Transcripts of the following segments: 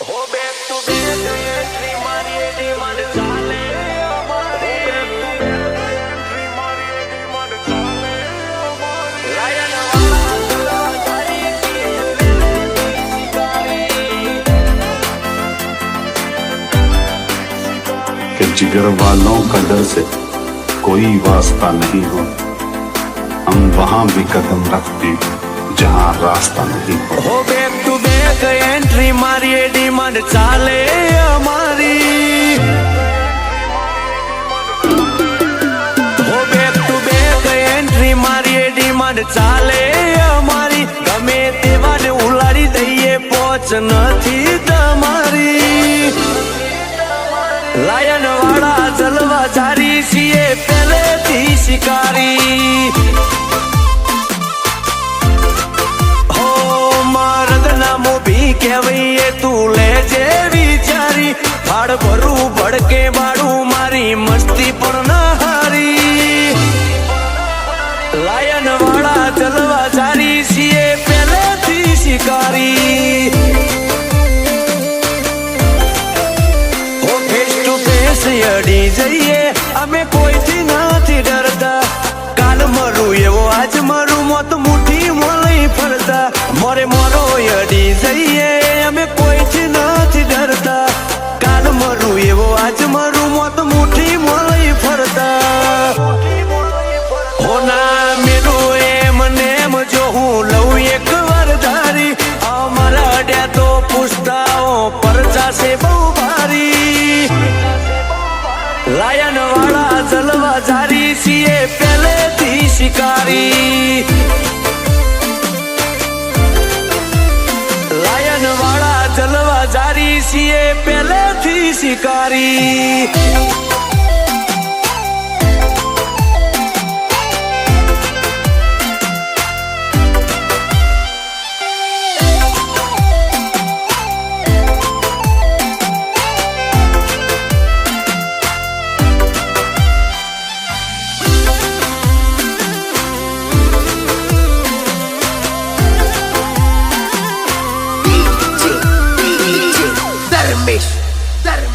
कि जिगर वालों का डर से कोई वास्ता नहीं हो, हम वहां भी कदम रखते जहां रास्ता नहीं हो। बैक टू बैक एंट्री मारिए डिमांड चाले हमारी। बैक टू बैक एंट्री मारिए डिमांड चाले हमारी। गमे तेवाने उलाड़ी दઈએ पહોंच નથી તમારી। લાયન વાળા જલવા જારી છીએ પહેલેથી શિકારી। કહેવાય તું લેજે વિચારી। ફાડ ભરું ભડકે બાળું મારી મસ્તી પણ ના હારી। લાયન વાળા જલવા જારી છીએ પહેલેથી શિકારી। હો ફેસ ટુ ફેસ અડી જઈએ અમે કોઈથી નથી ડરતા। કાલ મરું એવો આજ મરું મોત મુઠ્ઠી મોલઈ ફરતા। મોરે મોરો અડી જઈએ અમે કોઈથી નથી ડરતા। કાલ મરું એવો આજ મરું મોત મુઠ્ઠી મોલઈ ફરતા। હોના મેરું એમ નેમ જો હું લઉં એક વાર ધારી। અમારા અડ્યા તો પૂછતાઓ પરચા છે બહુ ભારી। લાયન વાળા જલવા જારી છીએ પહેલેથી શિકારી। લાયન વાળા જલવા જારી છીએ પહેલેથી શિકારી।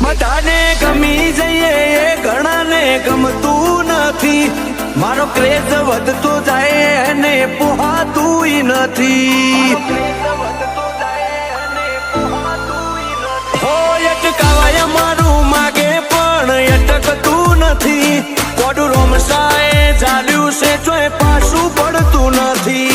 બધાને ગમી જઈએ એ ઘણાને ગમતું નથી। મારો ક્રેઝ વધતો જાય એને પોહાતું નથી। હો અટકાવાય મારું માગે પણ અટકતું નથી। કોડું રોમસાએ ચાલ્યું છે તોય પાછું પડતું નથી।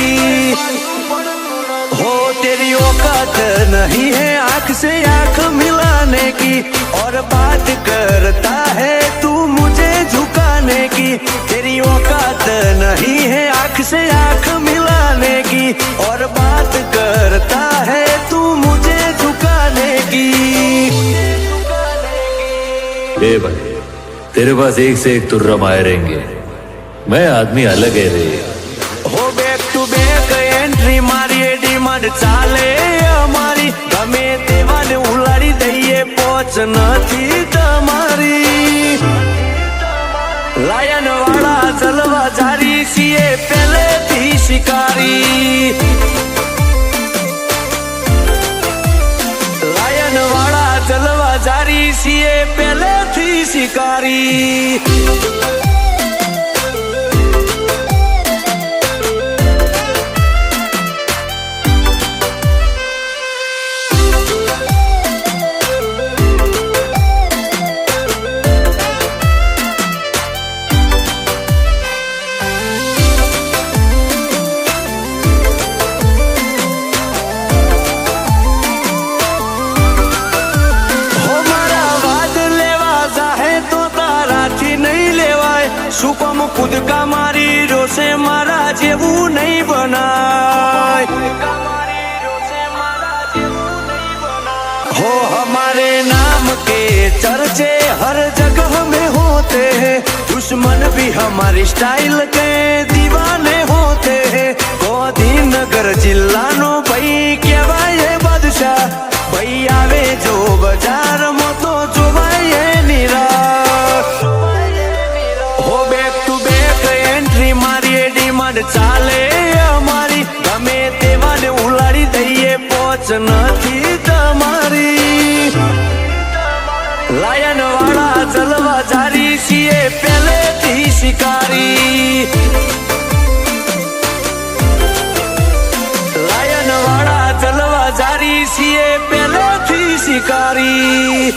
हो तेरी औकात नहीं है आंख से आंख मिलाने की, और बात करता है तू मुझे झुकाने की। तेरी औकात नहीं है आंख से आंख मिलाने की, और बात करता है तू मुझे झुकाने की। ए भाई तेरे पास एक से एक तुर्रा माए रहेंगे, मैं आदमी अलग है रे। हो बैक टू बैक एंट्री मारिए डिमांड चाले हमारी। गमे तेवाने उलाड़ी दઈએ पહોंच નથી તમારી। લાયન વાળા જલવા જારી છીએ પહેલેથી શિકારી। લાયન વાળા જલવા જારી છીએ પહેલેથી શિકારી। સુકમ કુદકા મારી રોશે મારા જેવું નહીં બનાય। हो हमारे नाम के चर्चे हर जगह में होते हैं। दुश्मन भी हमारी स्टाइल के दीवाने होते हैं। गांधीनगर जिल्लानो भाई कहेवाय बादशाह। भाई आवे जो बजार में तो जोवाय निराश। ચાલે અમારી ગમે તેવાને ઉલાડી દઈએ પહોંચ નથી તમારી લાયન વાળા જલવા જારી છીએ પહેલેથી શિકારી લાયન વાળા જલવા જારી છીએ પહેલેથી શિકારી